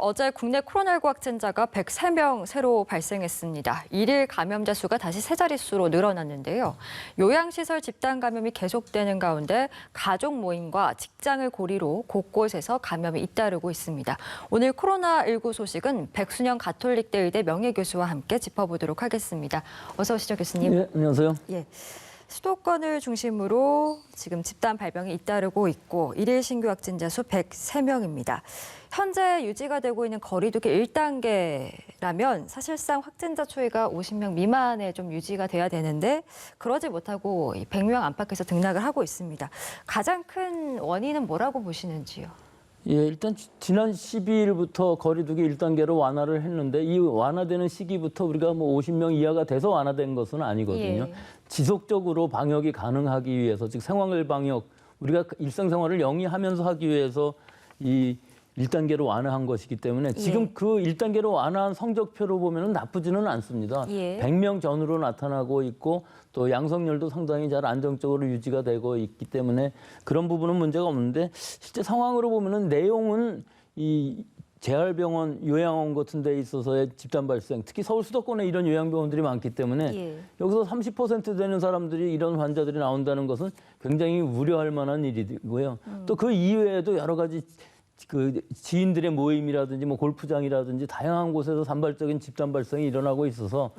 어제 국내 코로나19 확진자가 103명 새로 발생했습니다. 일일 감염자 수가 다시 세 자릿수로 늘어났는데요. 요양시설 집단 감염이 계속되는 가운데 가족 모임과 직장을 고리로 곳곳에서 감염이 잇따르고 있습니다. 오늘 코로나19 소식은 백순영 가톨릭대 의대 명예교수와 함께 짚어보도록 하겠습니다. 어서 오시죠, 교수님. 네, 안녕하세요. 예. 수도권을 중심으로 지금 집단 발병이 잇따르고 있고 일일 신규 확진자 수 103명입니다. 현재 유지가 되고 있는 거리두기 1단계라면 사실상 확진자 추이가 50명 미만에 좀 유지가 돼야 되는데 그러지 못하고 100명 안팎에서 등락을 하고 있습니다. 가장 큰 원인은 뭐라고 보시는지요? 예, 일단 지난 12일부터 거리두기 1단계로 완화를 했는데 이 완화되는 시기부터 우리가 뭐 50명 이하가 돼서 완화된 것은 아니거든요. 예. 지속적으로 방역이 가능하기 위해서, 즉 생활 방역, 우리가 일상생활을 영위하면서 하기 위해서 이 1단계로 완화한 것이기 때문에 지금 그 1단계로 완화한 성적표로 보면 나쁘지는 않습니다. 100명 전후로 나타나고 있고 또 양성률도 상당히 잘 안정적으로 유지가 되고 있기 때문에 그런 부분은 문제가 없는데 실제 상황으로 보면은 내용은 이 재활병원, 요양원 같은 데 있어서의 집단 발생, 특히 서울 수도권에 이런 요양병원들이 많기 때문에 여기서 30% 되는 사람들이 이런 환자들이 나온다는 것은 굉장히 우려할 만한 일이고요. 또 그 이외에도 여러 가지 그 지인들의 모임이라든지 뭐 골프장이라든지 다양한 곳에서 산발적인 집단 발생이 일어나고 있어서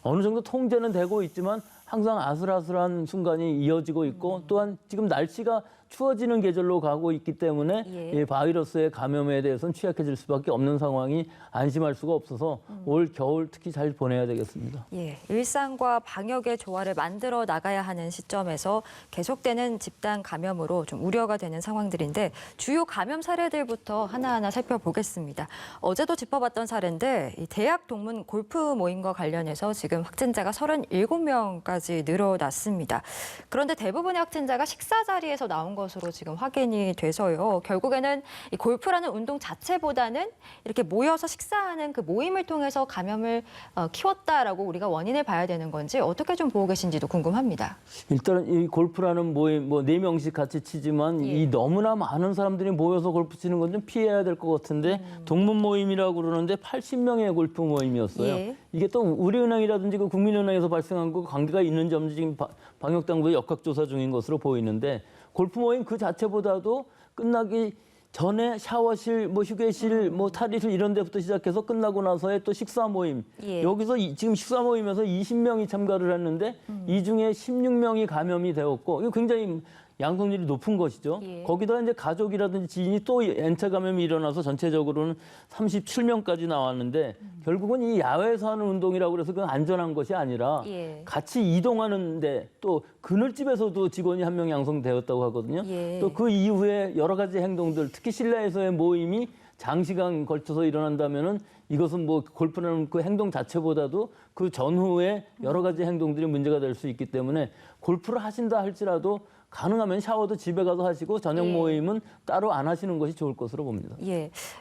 어느 정도 통제는 되고 있지만 항상 아슬아슬한 순간이 이어지고 있고 또한 지금 날씨가 추워지는 계절로 가고 있기 때문에 이 바이러스의 감염에 대해서는 취약해질 수밖에 없는 상황이 안심할 수가 없어서 올 겨울 특히 잘 보내야 되겠습니다. 예, 일상과 방역의 조화를 만들어 나가야 하는 시점에서 계속되는 집단 감염으로 좀 우려가 되는 상황들인데 주요 감염 사례들부터 하나하나 살펴보겠습니다. 어제도 짚어봤던 사례인데 이 대학 동문 골프 모임과 관련해서 지금 확진자가 37명까지 늘어났습니다. 그런데 대부분의 확진자가 식사 자리에서 나온 것으로 지금 확인이 돼서요. 결국에는 이 골프라는 운동 자체보다는 이렇게 모여서 식사하는 그 모임을 통해서 감염을 키웠다라고 우리가 원인을 봐야 되는 건지 어떻게 좀 보고 계신지도 궁금합니다. 일단 이 골프라는 모임 뭐 4명씩 같이 치지만 이 너무나 많은 사람들이 모여서 골프 치는 건 좀 피해야 될 것 같은데 동문 모임이라고 그러는데 80명의 골프 모임이었어요. 이게 또 우리은행이라든지 그 국민은행에서 발생한 거 관계가 있는지 없는지 지금 방역당국이 역학조사 중인 것으로 보이는데 골프 모임 그 자체보다도 끝나기 전에 샤워실, 뭐 휴게실, 뭐 탈의실 이런 데부터 시작해서 끝나고 나서의 또 식사 모임. 여기서 지금 식사 모임에서 20명이 참가를 했는데 이 중에 16명이 감염이 되었고 이거 굉장히 양성률이 높은 것이죠. 거기다 이제 가족이라든지 지인이 또 N차 감염이 일어나서 전체적으로는 37명까지 나왔는데 결국은 이 야외에서 하는 운동이라고 그래서 그건 안전한 것이 아니라 같이 이동하는데 또 그늘집에서도 직원이 1명 양성되었다고 하거든요. 또 그 이후에 여러 가지 행동들, 특히 실내에서의 모임이 장시간 걸쳐서 일어난다면은 이것은 뭐 골프라는 그 행동 자체보다도 그 전후에 여러 가지 행동들이 문제가 될 수 있기 때문에 골프를 하신다 할지라도 가능하면 샤워도 집에 가서 하시고 저녁 모임은 따로 안 하시는 것이 좋을 것으로 봅니다.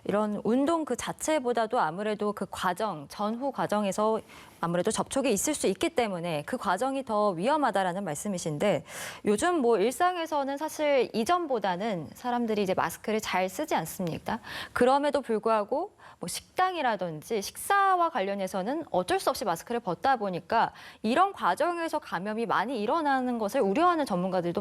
이런 운동 그 자체보다도 아무래도 그 과정, 전후 과정에서 아무래도 접촉이 있을 수 있기 때문에 그 과정이 더 위험하다라는 말씀이신데 요즘 뭐 일상에서는 사실 이전보다는 사람들이 이제 마스크를 잘 쓰지 않습니까? 그럼에도 불구하고 뭐 식당이라든지 식사와 관련해서는 어쩔 수 없이 마스크를 벗다 보니까 이런 과정에서 감염이 많이 일어나는 것을 우려하는 전문가들도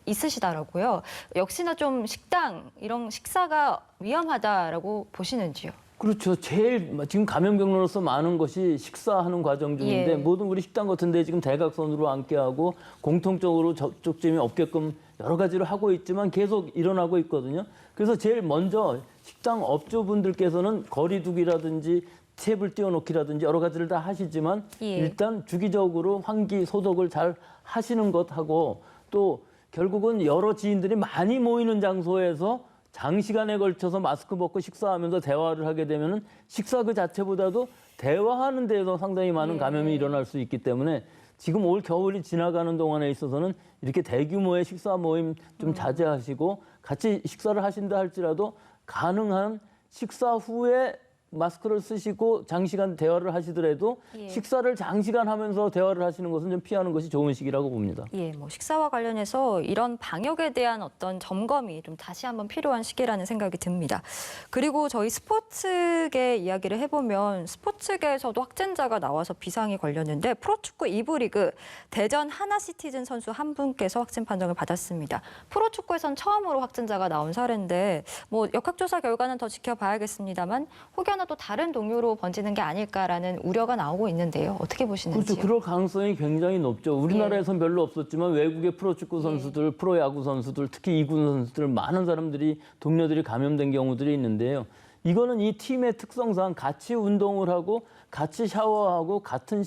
있으시더라고요. 역시나 좀 식당, 이런 식사가 위험하다라고 보시는지요? 그렇죠. 제일 지금 감염 경로로서 많은 것이 식사하는 과정 중인데 모든 우리 식당 같은 데 지금 대각선으로 앉게하고 공통적으로 접촉점이 없게끔 여러 가지를 하고 있지만 계속 일어나고 있거든요. 그래서 제일 먼저 식당 업주분들께서는 거리두기라든지 탭을 띄워놓기라든지 여러 가지를 다 하시지만 일단 주기적으로 환기, 소독을 잘 하시는 것하고 또 결국은 여러 지인들이 많이 모이는 장소에서 장시간에 걸쳐서 마스크 벗고 식사하면서 대화를 하게 되면은 식사 그 자체보다도 대화하는 데에서 상당히 많은 감염이 일어날 수 있기 때문에 지금 올 겨울이 지나가는 동안에 있어서는 이렇게 대규모의 식사 모임 좀 자제하시고 같이 식사를 하신다 할지라도 가능한 식사 후에 마스크를 쓰시고 장시간 대화를 하시더라도 예. 식사를 장시간 하면서 대화를 하시는 것은 좀 피하는 것이 좋은 시기라고 봅니다. 예, 뭐 식사와 관련해서 이런 방역에 대한 어떤 점검이 좀 다시 한번 필요한 시기라는 생각이 듭니다. 그리고 저희 스포츠계 이야기를 해보면 스포츠계에서도 확진자가 나와서 비상이 걸렸는데 프로축구 2부 리그 대전 하나시티즌 선수 한 분께서 확진 판정을 받았습니다. 프로축구에선 처음으로 확진자가 나온 사례인데 뭐 역학조사 결과는 더 지켜봐야겠습니다만 혹여나 또 다른 동료로 번지는 게 아닐까라는 우려가 나오고 있는데요. 어떻게 보시는지요? 그렇죠. 그럴 가능성이 굉장히 높죠. 우리나라에선 별로 없었지만 외국의 프로축구 선수들, 프로야구 선수들, 특히 2군 선수들 많은 사람들이 동료들이 감염된 경우들이 있는데요. 이거는 이 팀의 특성상 같이 운동을 하고 같이 샤워하고 같은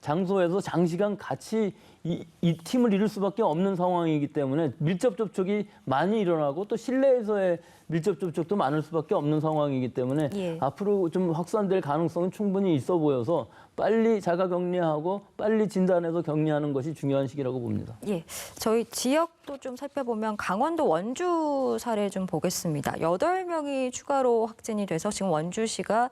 장소에서 장시간 같이 이 팀을 이룰 수밖에 없는 상황이기 때문에 밀접 접촉이 많이 일어나고 또 실내에서의 밀접 접촉도 많을 수밖에 없는 상황이기 때문에 예. 앞으로 좀 확산될 가능성은 충분히 있어 보여서 빨리 자가 격리하고 빨리 진단해서 격리하는 것이 중요한 시기라고 봅니다. 예, 저희 지역도 좀 살펴보면 강원도 원주 사례 좀 보겠습니다. 8명이 추가로 확진이 돼서 지금 원주시가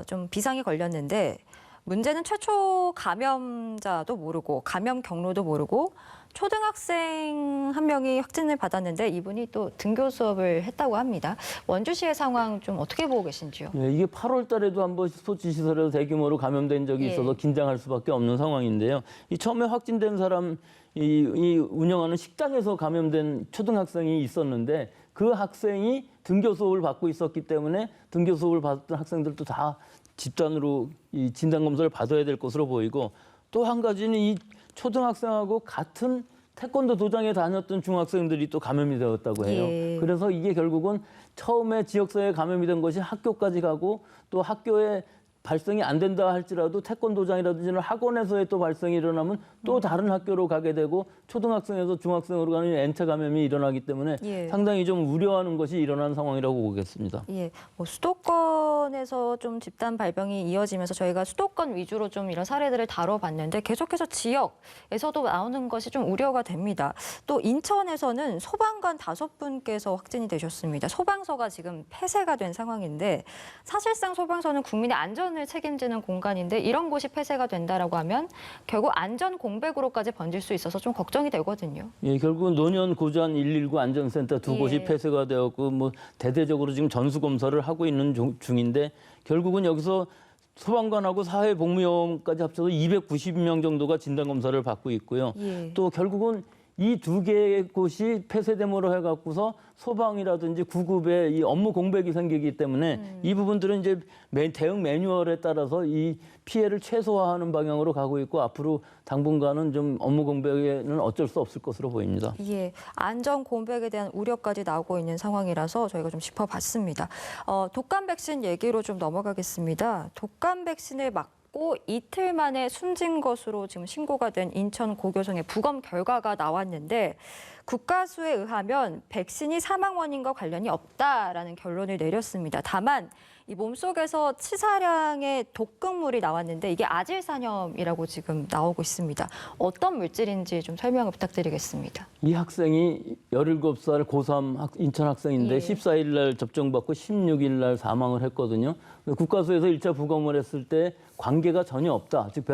좀 비상이 걸렸는데 문제는 최초 감염자도 모르고 감염 경로도 모르고 초등학생 한 명이 확진을 받았는데 이분이 또 등교 수업을 했다고 합니다. 원주시의 상황 좀 어떻게 보고 계신지요? 예, 이게 8월 달에도 한번 스포츠 시설에서 대규모로 감염된 적이 예. 있어서 긴장할 수밖에 없는 상황인데요. 이 처음에 확진된 사람 이 운영하는 식당에서 감염된 초등학생이 있었는데 그 학생이 등교 수업을 받고 있었기 때문에 등교 수업을 받았던 학생들도 다 집단으로 이 진단 검사를 받아야 될 것으로 보이고 또 한 가지는 이 초등학생하고 같은 태권도 도장에 다녔던 중학생들이 또 감염이 되었다고 해요. 예. 그래서 이게 결국은 처음에 지역사회에 감염이 된 것이 학교까지 가고 또 학교에 발생이 안 된다 할지라도 태권도장이라든지 학원에서의 또 발생이 일어나면 또 다른 학교로 가게 되고 초등학생에서 중학생으로 가는 N차 감염이 일어나기 때문에 예. 상당히 좀 우려하는 것이 일어난 상황이라고 보겠습니다. 예, 뭐 수도권에서 좀 집단 발병이 이어지면서 저희가 수도권 위주로 좀 이런 사례들을 다뤄봤는데 계속해서 지역에서도 나오는 것이 좀 우려가 됩니다. 또 인천에서는 소방관 5분께서 확진이 되셨습니다. 소방서가 지금 폐쇄가 된 상황인데 사실상 소방서는 국민의 안전을 책임지는 공간인데 이런 곳이 폐쇄가 된다라고 하면 결국 안전 공백으로까지 번질 수 있어서 좀 걱정이 되거든요. 예, 결국은 노년 고전 119 안전센터 두 예. 곳이 폐쇄가 되었고 뭐 대대적으로 지금 전수 검사를 하고 있는 중인데 결국은 여기서 소방관하고 사회복무요원까지 합쳐서 290명 정도가 진단 검사를 받고 있고요. 예. 또 결국은 이 두 개의 곳이 폐쇄됨으로 해갖고서 소방이라든지 구급에 이 업무 공백이 생기기 때문에 이 부분들은 이제 대응 매뉴얼에 따라서 이 피해를 최소화하는 방향으로 가고 있고 앞으로 당분간은 좀 업무 공백에는 어쩔 수 없을 것으로 보입니다. 예, 안전 공백에 대한 우려까지 나오고 있는 상황이라서 저희가 좀 짚어봤습니다. 독감 백신 얘기로 좀 넘어가겠습니다. 독감 백신을 맞고 이틀 만에 숨진 것으로 지금 신고가 된 인천 고교성의 부검 결과가 나왔는데 국가수에 의하면 백신이 사망 원인과 관련이 없다라는 결론을 내렸습니다. 다만 이 몸속에서 치사량의 독극물이 나왔는데 이게 아질산염이라고 지금 나오고 있습니다. 어떤 물질인지 좀 설명을 부탁드리겠습니다. 이 학생이 17살 고3 인천 학생인데 예. 14일 날 접종받고 16일 날 사망을 했거든요. 국가수에서 1차 부검을 했을 때 관계가 전혀 없다. 즉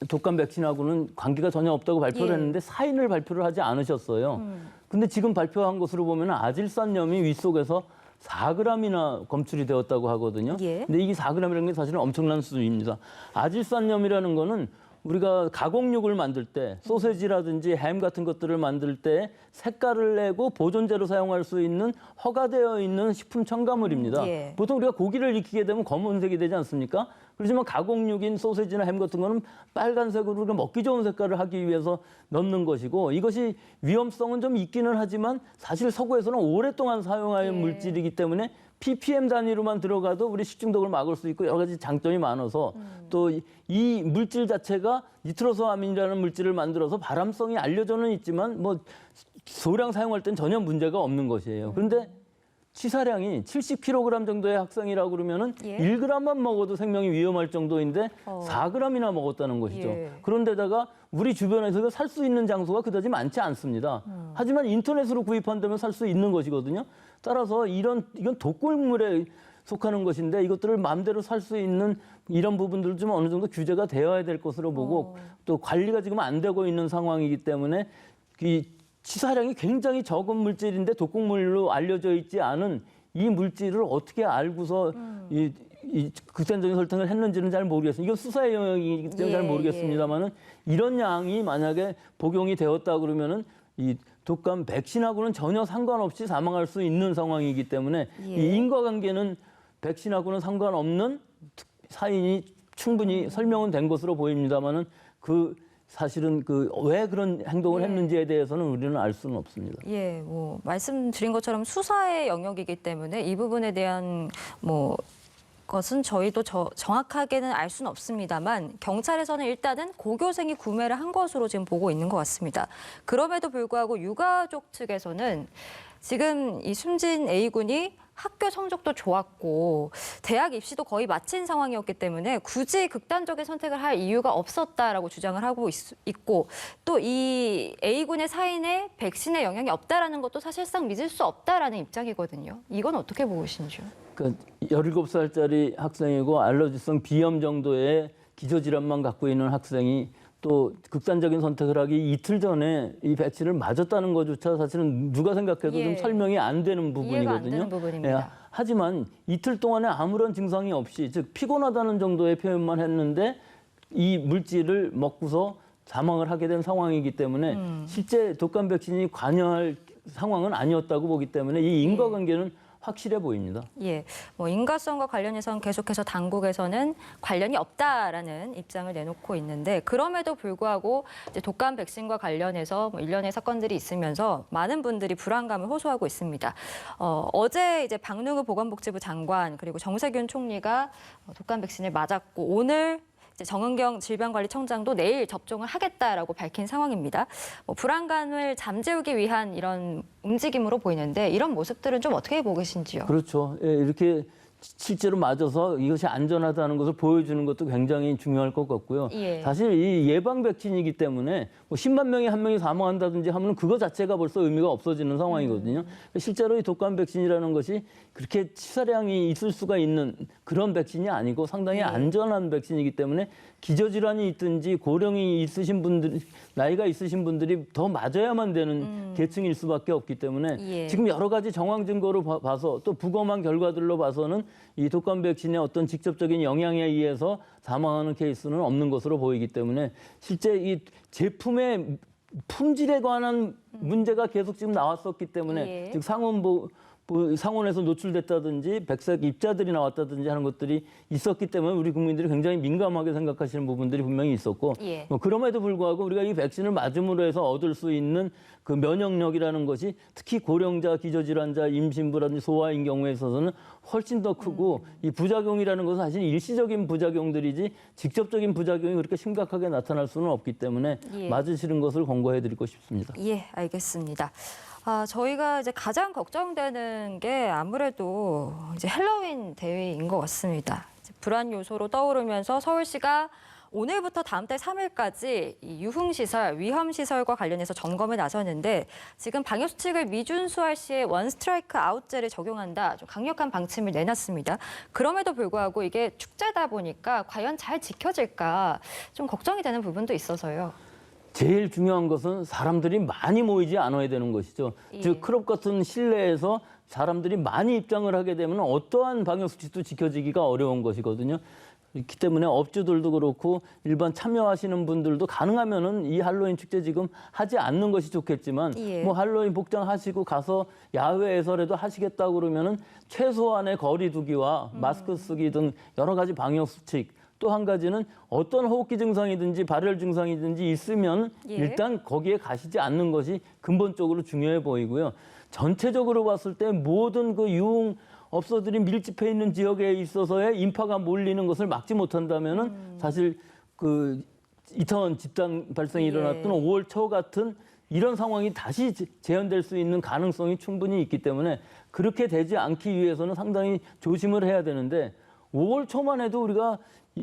독감 백신하고는 관계가 전혀 없다고 발표를 예. 했는데 사인을 발표를 하지 않으셨어요. 근데 지금 발표한 것으로 보면 아질산염이 위 속에서 4g이나 검출이 되었다고 하거든요. 예. 근데 이게 4g이라는 게 사실은 엄청난 수입니다. 아질산염이라는 거는 우리가 가공육을 만들 때 소세지라든지 햄 같은 것들을 만들 때 색깔을 내고 보존제로 사용할 수 있는 허가되어 있는 식품 첨가물입니다. 예. 보통 우리가 고기를 익히게 되면 검은색이 되지 않습니까? 그렇지만 가공육인 소세지나 햄 같은 거는 빨간색으로 우리가 먹기 좋은 색깔을 하기 위해서 넣는 것이고 이것이 위험성은 좀 있기는 하지만 사실 서구에서는 오랫동안 사용할 물질이기 때문에 ppm 단위로만 들어가도 우리 식중독을 막을 수 있고 여러 가지 장점이 많아서 또 이 물질 자체가 니트로소아민이라는 물질을 만들어서 발암성이 알려져는 있지만 뭐 소량 사용할 땐 전혀 문제가 없는 것이에요. 그런데 치사량이 70kg 정도의 학생이라고 그러면은 예. 1g만 먹어도 생명이 위험할 정도인데 4g이나 먹었다는 것이죠. 예. 그런데다가 우리 주변에서 살 수 있는 장소가 그다지 많지 않습니다. 하지만 인터넷으로 구입한다면 살 수 있는 것이거든요. 따라서 이건 독극물의 속하는 것인데 이것들을 마음대로 살 수 있는 이런 부분들 좀 어느 정도 규제가 되어야 될 것으로 보고 또 관리가 지금 안 되고 있는 상황이기 때문에 이 치사량이 굉장히 적은 물질인데 독극물로 알려져 있지 않은 이 물질을 어떻게 알고서 이 극단적인 설정을 했는지는 잘 모르겠습니다. 이건 수사의 영역이기 때문에 잘 모르겠습니다만은 이런 양이 만약에 복용이 되었다 그러면은 이 독감 백신하고는 전혀 상관없이 사망할 수 있는 상황이기 때문에 이 인과관계는 백신하고는 상관없는 사인이 충분히 설명은 된 것으로 보입니다만은 그 사실은 그 왜 그런 행동을 했는지에 대해서는 우리는 알 수는 없습니다. 예, 뭐 말씀드린 것처럼 수사의 영역이기 때문에 이 부분에 대한 뭐 것은 저희도 정확하게는 알 수는 없습니다만 경찰에서는 일단은 고교생이 구매를 한 것으로 지금 보고 있는 것 같습니다. 그럼에도 불구하고 유가족 측에서는 지금 이 숨진 A군이 학교 성적도 좋았고 대학 입시도 거의 마친 상황이었기 때문에 굳이 극단적인 선택을 할 이유가 없었다라고 주장을 하고 있고 또 이 A군의 사인에 백신의 영향이 없다라는 것도 사실상 믿을 수 없다라는 입장이거든요. 이건 어떻게 보시는지요? 그러니까 17살짜리 학생이고 알러지성 비염 정도의 기저질환만 갖고 있는 학생이 또 극단적인 선택을 하기 이틀 전에 이 백신을 맞았다는 것조차 사실은 누가 생각해도 좀 설명이 안 되는 부분이거든요. 이해가 안 되는 부분입니다. 하지만 이틀 동안에 아무런 증상이 없이 즉 피곤하다는 정도의 표현만 했는데 이 물질을 먹고서 사망을 하게 된 상황이기 때문에 실제 독감 백신이 관여할 상황은 아니었다고 보기 때문에 이 인과관계는 확실해 보입니다. 예, 뭐 인과성과 관련해서는 계속해서 당국에서는 관련이 없다라는 입장을 내놓고 있는데 그럼에도 불구하고 이제 독감 백신과 관련해서 뭐 일련의 사건들이 있으면서 많은 분들이 불안감을 호소하고 있습니다. 어제 이제 박능우 보건복지부 장관 그리고 정세균 총리가 독감 백신을 맞았고 오늘 이제 정은경 질병관리청장도 내일 접종을 하겠다라고 밝힌 상황입니다. 뭐 불안감을 잠재우기 위한 이런 움직임으로 보이는데 이런 모습들은 좀 어떻게 보고 계신지요? 그렇죠. 예, 이렇게 실제로 맞아서 이것이 안전하다는 것을 보여주는 것도 굉장히 중요할 것 같고요. 예. 사실 이 예방 백신이기 때문에 뭐 10만 명이 한 명이 사망한다든지 하면 그거 자체가 벌써 의미가 없어지는 상황이거든요. 실제로 이 독감 백신이라는 것이 그렇게 치사량이 있을 수가 있는 그런 백신이 아니고 상당히 안전한 백신이기 때문에 기저질환이 있든지 고령이 있으신 분들, 나이가 있으신 분들이 더 맞아야만 되는 계층일 수밖에 없기 때문에 지금 여러 가지 정황 증거로 봐서 또 부검한 결과들로 봐서는 이 독감 백신의 어떤 직접적인 영향에 의해서 사망하는 케이스는 없는 것으로 보이기 때문에 실제 이 제품의 품질에 관한 문제가 계속 지금 나왔었기 때문에 즉 상온에서 노출됐다든지 백색 입자들이 나왔다든지 하는 것들이 있었기 때문에 우리 국민들이 굉장히 민감하게 생각하시는 부분들이 분명히 있었고 뭐 그럼에도 불구하고 우리가 이 백신을 맞음으로 해서 얻을 수 있는 그 면역력이라는 것이 특히 고령자, 기저질환자, 임신부라든지 소아인 경우에 있어서는 훨씬 더 크고 이 부작용이라는 것은 사실 일시적인 부작용들이지 직접적인 부작용이 그렇게 심각하게 나타날 수는 없기 때문에 맞으시는 것을 권고해 드리고 싶습니다. 예, 알겠습니다. 저희가 이제 가장 걱정되는 게 아무래도 이제 헬로윈 대회인 것 같습니다. 이제 불안 요소로 떠오르면서 서울시가 오늘부터 다음 달 3일까지 이 유흥시설, 위험시설과 관련해서 점검에 나서는데 지금 방역수칙을 미준수할 시에 원 스트라이크 아웃제를 적용한다. 좀 강력한 방침을 내놨습니다. 그럼에도 불구하고 이게 축제다 보니까 과연 잘 지켜질까 좀 걱정이 되는 부분도 있어서요. 제일 중요한 것은 사람들이 많이 모이지 않아야 되는 것이죠. 즉 클럽 같은 실내에서 사람들이 많이 입장을 하게 되면 어떠한 방역수칙도 지켜지기가 어려운 것이거든요. 그렇기 때문에 업주들도 그렇고 일반 참여하시는 분들도 가능하면은 이 할로윈 축제 지금 하지 않는 것이 좋겠지만 뭐 할로윈 복장하시고 가서 야외에서라도 하시겠다고 그러면은 최소한의 거리 두기와 마스크 쓰기 등 여러 가지 방역수칙 또 한 가지는 어떤 호흡기 증상이든지 발열 증상이든지 있으면 일단 거기에 가시지 않는 것이 근본적으로 중요해 보이고요. 전체적으로 봤을 때 모든 그 유흥업소들이 밀집해 있는 지역에 있어서의 인파가 몰리는 것을 막지 못한다면은 사실 그 이태원 집단 발생이 일어났던 5월 초 같은 이런 상황이 다시 재현될 수 있는 가능성이 충분히 있기 때문에 그렇게 되지 않기 위해서는 상당히 조심을 해야 되는데 5월 초만 해도 우리가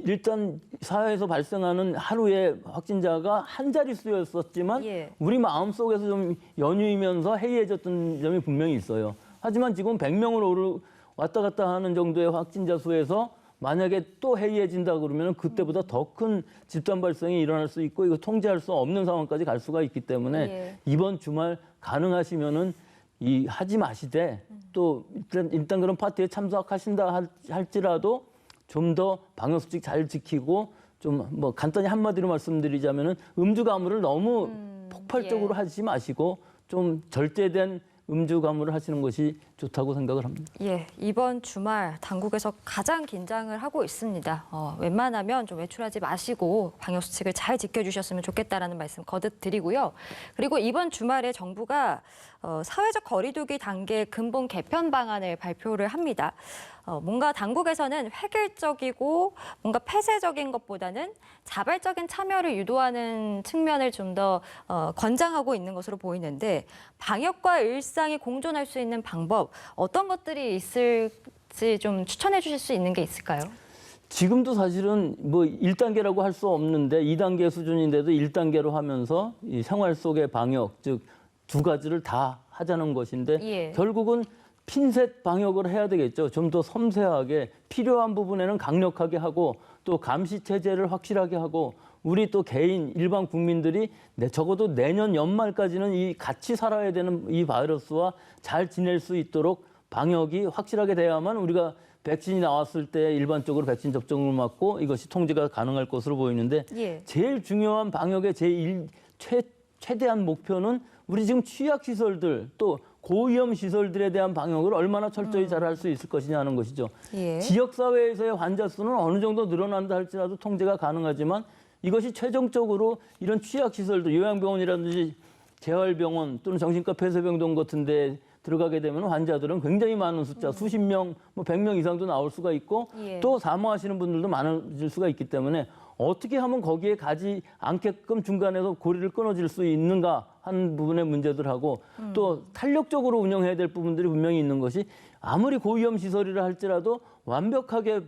일단 사회에서 발생하는 하루의 확진자가 한 자릿수였었지만 우리 마음속에서 좀 연유이면서 해이해졌던 점이 분명히 있어요. 하지만 지금 100명을 왔다 갔다 하는 정도의 확진자 수에서 만약에 또 해이해진다 그러면 그때보다 더 큰 집단 발생이 일어날 수 있고 이거 통제할 수 없는 상황까지 갈 수가 있기 때문에 예. 이번 주말 가능하시면은 하지 마시되 또 일단 그런 파티에 참석하신다 할지라도 좀 더 방역수칙 잘 지키고 좀 뭐 간단히 한마디로 말씀드리자면은 음주 가무를 너무 폭발적으로 예. 하지 마시고 좀 절제된 음주 가무를 하시는 것이 좋다고 생각을 합니다. 예, 이번 주말 당국에서 가장 긴장을 하고 있습니다. 웬만하면 좀 외출하지 마시고 방역 수칙을 잘 지켜주셨으면 좋겠다라는 말씀 거듭 드리고요. 그리고 이번 주말에 정부가 사회적 거리두기 단계 근본 개편 방안을 발표를 합니다. 뭔가 당국에서는 획일적이고 뭔가 폐쇄적인 것보다는 자발적인 참여를 유도하는 측면을 좀 더 권장하고 있는 것으로 보이는데 방역과 일상이 공존할 수 있는 방법 어떤 것들이 있을지 좀 추천해 주실 수 있는 게 있을까요? 지금도 사실은 뭐 1단계라고 할 수 없는데 2단계 수준인데도 1단계로 하면서 이 생활 속의 방역, 즉 두 가지를 다 하자는 것인데 예. 결국은 핀셋 방역을 해야 되겠죠. 좀 더 섬세하게 필요한 부분에는 강력하게 하고 또 감시 체제를 확실하게 하고 우리 또 개인 일반 국민들이 적어도 내년 연말까지는 이 같이 살아야 되는 이 바이러스와 잘 지낼 수 있도록 방역이 확실하게 돼야만 우리가 백신이 나왔을 때 일반적으로 백신 접종을 맞고 이것이 통제가 가능할 것으로 보이는데 예. 제일 중요한 방역의 최대한 목표는 우리 지금 취약시설들 또 고위험 시설들에 대한 방역을 얼마나 철저히 잘 할 수 있을 것이냐 하는 것이죠. 예. 지역사회에서의 환자 수는 어느 정도 늘어난다 할지라도 통제가 가능하지만 이것이 최종적으로 이런 취약시설들, 요양병원이라든지 재활병원 또는 정신과 폐쇄병동 같은 데 들어가게 되면 환자들은 굉장히 많은 숫자, 수십 명, 뭐 100명 이상도 나올 수가 있고 예. 또 사망하시는 분들도 많아질 수가 있기 때문에 어떻게 하면 거기에 가지 않게끔 중간에서 고리를 끊어질 수 있는가 하는 부분의 문제들하고 또 탄력적으로 운영해야 될 부분들이 분명히 있는 것이 아무리 고위험 시설이라 할지라도 완벽하게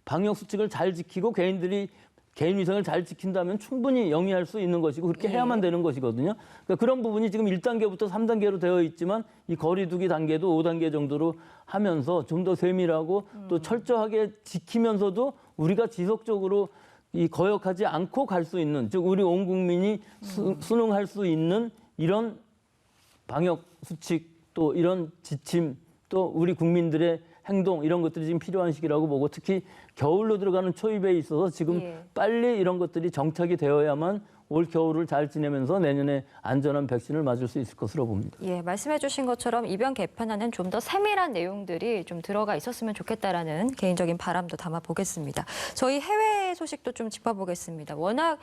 방역 수칙을 잘 지키고 개인들이 개인 위생을 잘 지킨다면 충분히 영위할 수 있는 것이고 그렇게 해야만 되는 것이거든요. 그러니까 그런 부분이 지금 1단계부터 3단계로 되어 있지만 이 거리두기 단계도 5단계 정도로 하면서 좀 더 세밀하고 또 철저하게 지키면서도 우리가 지속적으로 이 거역하지 않고 갈 수 있는, 즉 우리 온 국민이 순응할 수 있는 이런 방역 수칙 또 이런 지침 또 우리 국민들의 행동 이런 것들이 지금 필요한 시기라고 보고 특히 겨울로 들어가는 초입에 있어서 지금 예. 빨리 이런 것들이 정착이 되어야만 올 겨울을 잘 지내면서 내년에 안전한 백신을 맞을 수 있을 것으로 봅니다. 예, 말씀해 주신 것처럼 이번 개편안은 좀 더 세밀한 내용들이 좀 들어가 있었으면 좋겠다라는 개인적인 바람도 담아 보겠습니다. 저희 해외 소식도 좀 짚어보겠습니다. 워낙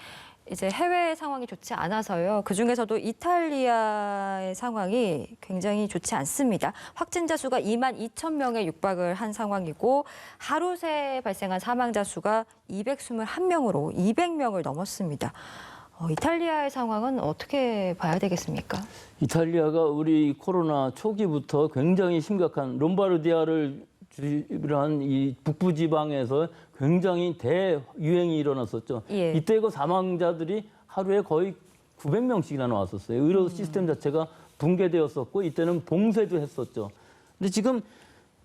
이제 해외 상황이 좋지 않아서요. 그중에서도 이탈리아의 상황이 굉장히 좋지 않습니다. 확진자 수가 22,000명에 육박을 한 상황이고 하루 새 발생한 사망자 수가 221명으로 200명을 넘었습니다. 이탈리아의 상황은 어떻게 봐야 되겠습니까? 이탈리아가 우리 코로나 초기부터 굉장히 심각한 롬바르디아를 주로 한 이 북부 지방에서 굉장히 대유행이 일어났었죠. 예. 이때 그 사망자들이 하루에 거의 900명씩이나 나왔었어요. 의료 시스템 자체가 붕괴되었었고 이때는 봉쇄도 했었죠. 근데 지금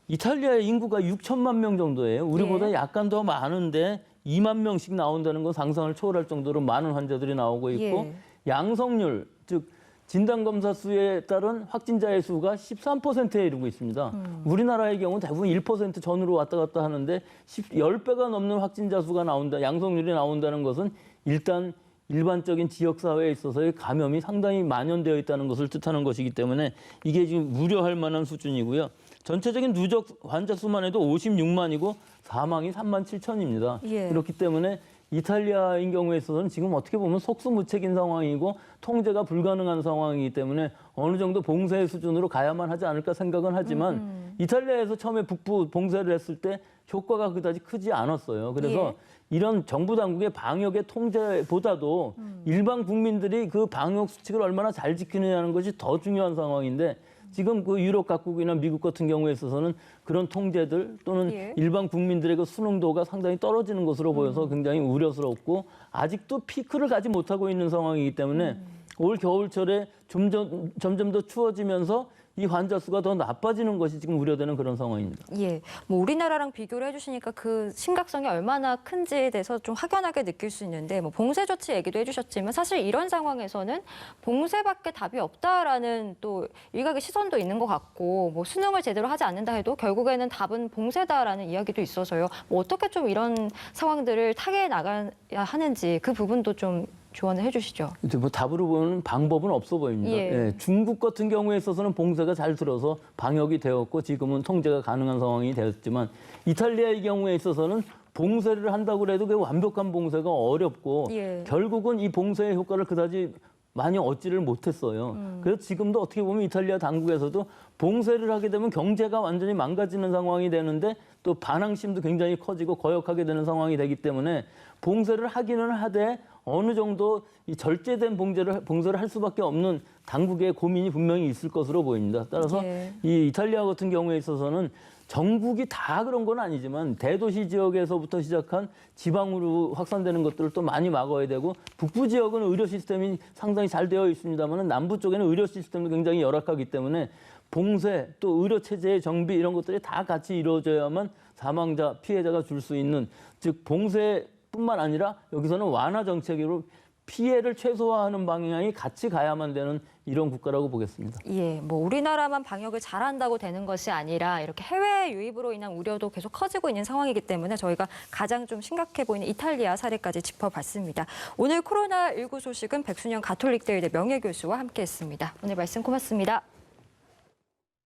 이탈리아의 인구가 6천만 명 정도예요. 우리보다 예. 약간 더 많은데 2만 명씩 나온다는 건 상상을 초월할 정도로 많은 환자들이 나오고 있고 예. 양성률, 즉 진단검사 수에 따른 확진자의 수가 13%에 이르고 있습니다. 우리나라의 경우는 대부분 1% 전후로 왔다 갔다 하는데 10배가 넘는 확진자 수가 나온다, 양성률이 나온다는 것은 일단 일반적인 지역사회에 있어서의 감염이 상당히 만연되어 있다는 것을 뜻하는 것이기 때문에 이게 지금 우려할 만한 수준이고요. 전체적인 누적 환자 수만 해도 56만이고 사망이 3만 7천입니다. 예. 그렇기 때문에 이탈리아인 경우에 있어서는 지금 어떻게 보면 속수무책인 상황이고 통제가 불가능한 상황이기 때문에 어느 정도 봉쇄 수준으로 가야만 하지 않을까 생각은 하지만 이탈리아에서 처음에 북부 봉쇄를 했을 때 효과가 그다지 크지 않았어요. 그래서 이런 정부 당국의 방역의 통제보다도 일반 국민들이 그 방역 수칙을 얼마나 잘 지키느냐는 것이 더 중요한 상황인데 지금 그 유럽 각국이나 미국 같은 경우에 있어서는 그런 통제들 또는 예. 일반 국민들의 그 수능도가 상당히 떨어지는 것으로 보여서 굉장히 우려스럽고 아직도 피크를 가지 못하고 있는 상황이기 때문에 올 겨울철에 점점 더 추워지면서 이 환자 수가 더 나빠지는 것이 지금 우려되는 그런 상황입니다. 예, 뭐 우리나라랑 비교를 해주시니까 그 심각성이 얼마나 큰지에 대해서 좀 확연하게 느낄 수 있는데, 뭐 봉쇄 조치 얘기도 해주셨지만 사실 이런 상황에서는 봉쇄밖에 답이 없다라는 또 일각의 시선도 있는 것 같고, 뭐 수능을 제대로 하지 않는다 해도 결국에는 답은 봉쇄다라는 이야기도 있어서요. 뭐 어떻게 좀 이런 상황들을 타개해 나가야 하는지 그 부분도 좀 조언을 해주시죠. 이제 뭐 답으로 보면 방법은 없어 보입니다. 예. 예, 중국 같은 경우에 있어서는 봉쇄가 잘 들어서 방역이 되었고 지금은 통제가 가능한 상황이 되었지만, 이탈리아의 경우에 있어서는 봉쇄를 한다고 해도 그 완벽한 봉쇄가 어렵고 예. 결국은 이 봉쇄의 효과를 그다지 많이 얻지를 못했어요. 그래서 지금도 어떻게 보면 이탈리아 당국에서도 봉쇄를 하게 되면 경제가 완전히 망가지는 상황이 되는데 또 반항심도 굉장히 커지고 거역하게 되는 상황이 되기 때문에 봉쇄를 하기는 하되 어느 정도 이 절제된 봉쇄를 할 수밖에 없는 당국의 고민이 분명히 있을 것으로 보입니다. 따라서 예. 이 이탈리아 같은 경우에 있어서는 전국이 다 그런 건 아니지만 대도시 지역에서부터 시작한 지방으로 확산되는 것들을 또 많이 막아야 되고, 북부 지역은 의료 시스템이 상당히 잘 되어 있습니다만 남부 쪽에는 의료 시스템도 굉장히 열악하기 때문에 봉쇄 또 의료 체제의 정비 이런 것들이 다 같이 이루어져야만 사망자, 피해자가 줄 수 있는, 즉 봉쇄뿐만 아니라 여기서는 완화 정책으로 피해를 최소화하는 방향이 같이 가야만 되는 이런 국가라고 보겠습니다. 예, 뭐 우리나라만 방역을 잘한다고 되는 것이 아니라 이렇게 해외 유입으로 인한 우려도 계속 커지고 있는 상황이기 때문에 저희가 가장 좀 심각해 보이는 이탈리아 사례까지 짚어봤습니다. 오늘 코로나19 소식은 백순영 가톨릭대 의대 명예교수와 함께했습니다. 오늘 말씀 고맙습니다.